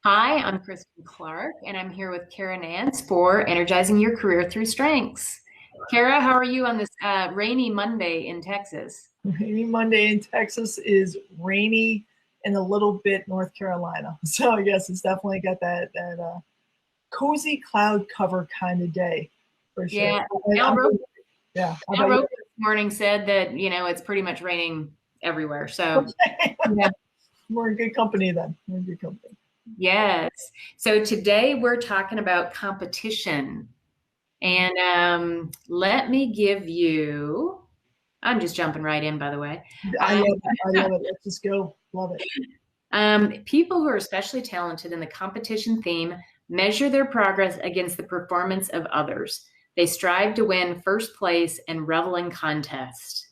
Hi, I'm Kristin Clark, and I'm here with Cara Nance for Energizing Your Career Through Strengths. Cara, how are you on this rainy Monday in Texas? Rainy Monday in Texas is rainy and a little bit North Carolina. So yes, it's definitely got that cozy cloud cover kind of day for sure. Yeah, And Al Roker, yeah. How Al about Roker this morning said that, it's pretty much raining everywhere. So, you? yeah. We're in good company then. We're in good company. Yes. So today we're talking about competition. And let me give you, I'm just jumping right in, by the way. I Um, love it. I love it. Let's just go. Love it. People who are especially talented in the competition theme measure their progress against the performance of others. They strive to win first place and revel in contest.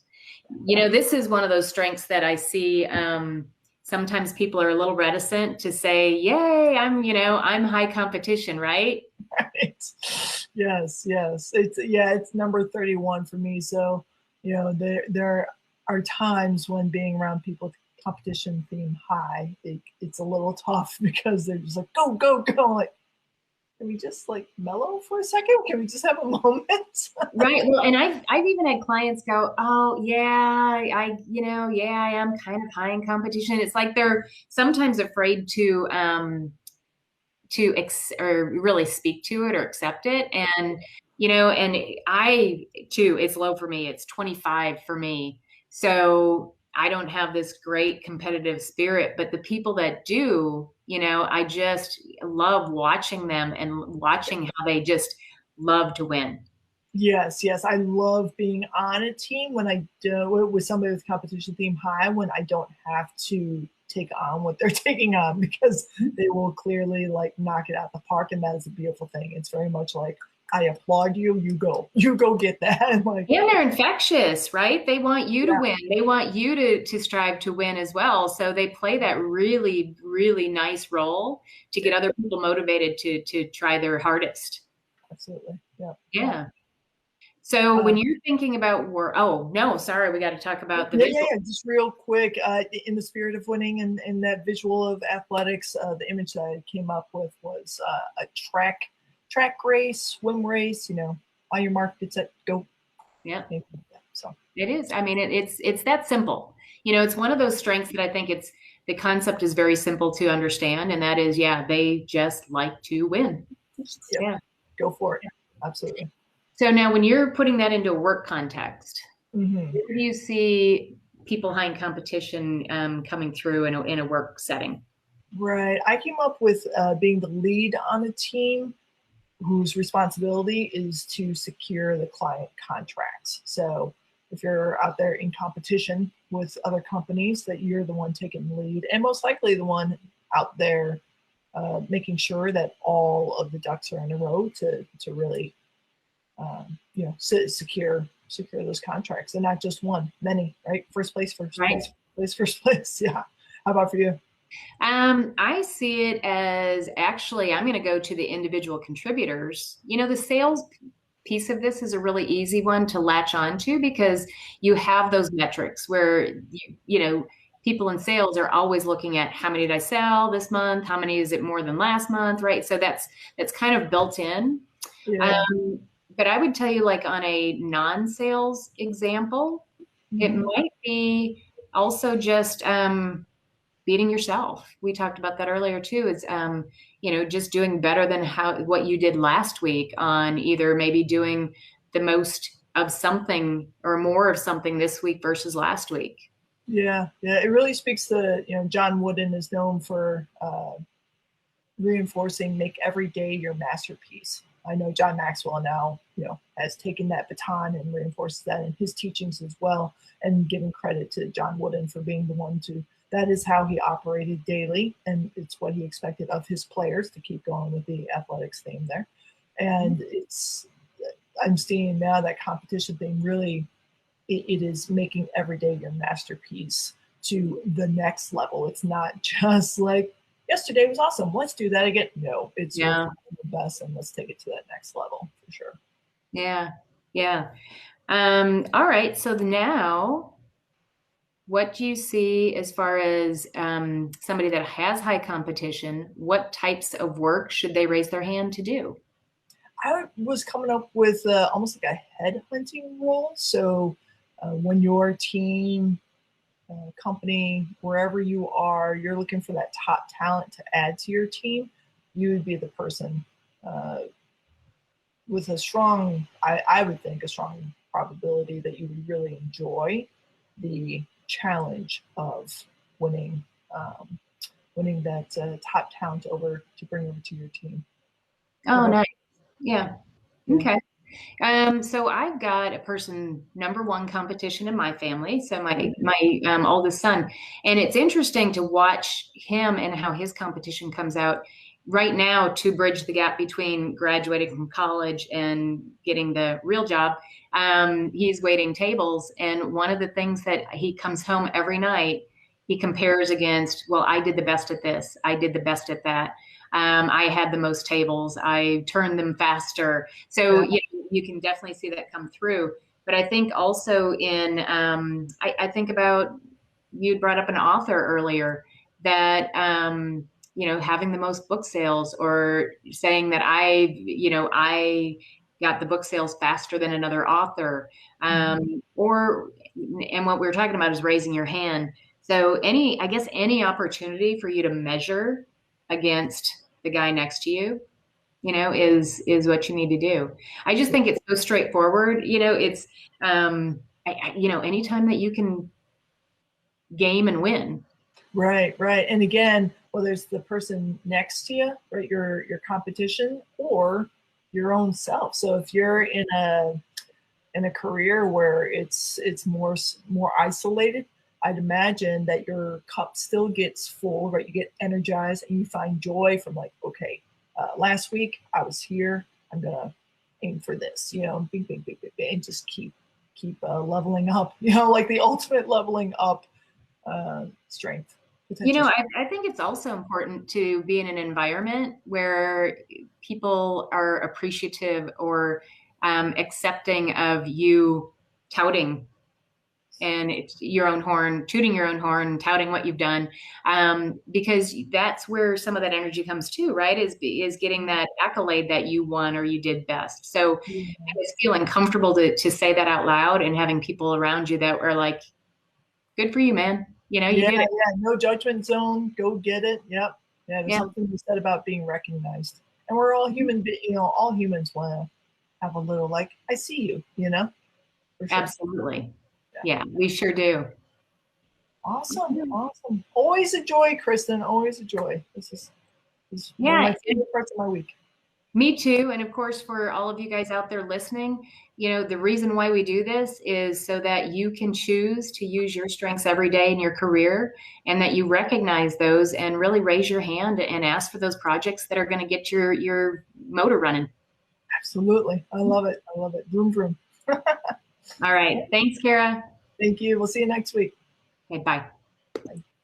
This is one of those strengths that I see. Sometimes people are a little reticent to say, "Yay, I'm high competition," right? Right. Yes, yes. It's number 31 for me. So, there are times when being around people with competition theme high, it's a little tough because they're just like, go, go, go. Like, can we just like mellow for a second? Can we just have a moment? Right. Well, and I've even had clients go, "Oh, yeah, yeah, I am kind of high in competition." It's like they're sometimes afraid or really speak to it or accept it. And, and I too, it's low for me. It's 25 for me. So I don't have this great competitive spirit, but the people that do, I just love watching them and watching how they just love to win. Yes, yes. I love being on a team when I do it with somebody with competition theme high, when I don't have to take on what they're taking on because they will clearly like knock it out the park. And that is a beautiful thing. It's very much like, I applaud you, you go get that. Like, And they're infectious, right? They want you to yeah, win. They want you to strive to win as well. So they play that really, really nice role to get other people motivated to try their hardest. absolutely. Yeah. Yeah. Yeah. So Uh, when you're thinking about work, oh no, sorry, we got to talk about the yeah, yeah, visual. yeah. Just real quick, in the spirit of winning and that visual of athletics, the image that I came up with was a track race, swim race. On your mark, get set, go. Yeah, So it is. I mean, it's that simple. It's one of those strengths that I think the concept is very simple to understand, and that is, yeah, they just like to win. yeah, Yeah. go for it. Absolutely. So now when you're putting that into a work context, Hmm. where do you see people high in competition coming through in a work setting? Right. I came up with being the lead on a team whose responsibility is to secure the client contracts. So if you're out there in competition with other companies, that you're the one taking the lead and most likely the one out there making sure that all of the ducks are in a row to really secure those contracts, and not just one, many. Right, first place, first Right. place, first place. Yeah. How about for you? I see it as actually, I'm going to go to the individual contributors. The sales piece of this is a really easy one to latch onto because you have those metrics where people in sales are always looking at how many did I sell this month? How many is it more than last month? Right. So that's kind of built in. Yeah. Um, but I would tell you, like on a non-sales example, it Mhm. might be also just beating yourself. We talked about that earlier too. It's just doing better than what you did last week on either maybe doing the most of something or more of something this week versus last week. Yeah, yeah, it really speaks to, John Wooden is known for reinforcing make every day your masterpiece. I know John Maxwell now, has taken that baton and reinforces that in his teachings as well, and giving credit to John Wooden for being the one to, that is how he operated daily, and it's what he expected of his players, to keep going with the athletics theme there. And I'm seeing now that competition thing really, it is making every day your masterpiece to the next level. It's not just like yesterday was awesome, let's do that again. No, it's your Yeah. the best, and let's take it to that next level for sure. Yeah. Yeah. All right. So now What do you see as far as somebody that has high competition? What types of work should they raise their hand to do? I was coming up with almost like a head hunting role. So when your team, company, wherever you are, you're looking for that top talent to add to your team, you would be the person uh, with a strong, I would think, a strong probability that you would really enjoy the challenge of winning, um, winning that top talent over to bring over to your team. What Oh, about nice. Yeah. you? Okay. So I've got a person number one competition in my family. So my oldest son, and it's interesting to watch him and how his competition comes out right now to bridge the gap between graduating from college and getting the real job. He's waiting tables, and one of the things that he comes home every night, he compares against, well, I did the best at this, I did the best at that. I had the most tables. I turned them faster. So Yeah. you can definitely see that come through. But I think also I think about, you brought up an author earlier that, having the most book sales, or saying that I got the book sales faster than another author. Mhm. And what we were talking about is raising your hand. So I guess any opportunity for you to measure against the guy next to you, is what you need to do. I just think it's so straightforward. It's anytime that you can game and win. Right, right. And again, whether it's the person next to you, right, your competition, or your own self. So if you're in a career where it's more isolated, I'd imagine that your cup still gets full, right? You get energized and you find joy from like, okay, last week I was here. I'm gonna aim for this, big, big, big, big, big, and just keep leveling up, like the ultimate leveling up strength potential. I think it's also important to be in an environment where people are appreciative or accepting of you touting and it's your own horn, tooting your own horn, touting what you've done, because that's where some of that energy comes too, right? Is getting that accolade that you won or you did best. So it's feeling comfortable to say that out loud and having people around you that are like, "Good for you, man. You Yeah, did it." yeah, no judgment zone. Go get it. Yep. Yeah, there's Yeah, something you said about being recognized, and we're all human. All humans want to have a little like, I see you. For sure. absolutely. Yeah. Yeah, we sure do. Awesome, awesome. Always a joy, Kristin. Always a joy. This is one of Yeah, my favorite parts of my week. me too. And of course, for all of you guys out there listening, the reason why we do this is so that you can choose to use your strengths every day in your career, and that you recognize those and really raise your hand and ask for those projects that are going to get your motor running. Absolutely, I love it. I love it. Vroom vroom. All right. Thanks, Kara. Thank you. We'll see you next week. Okay, bye.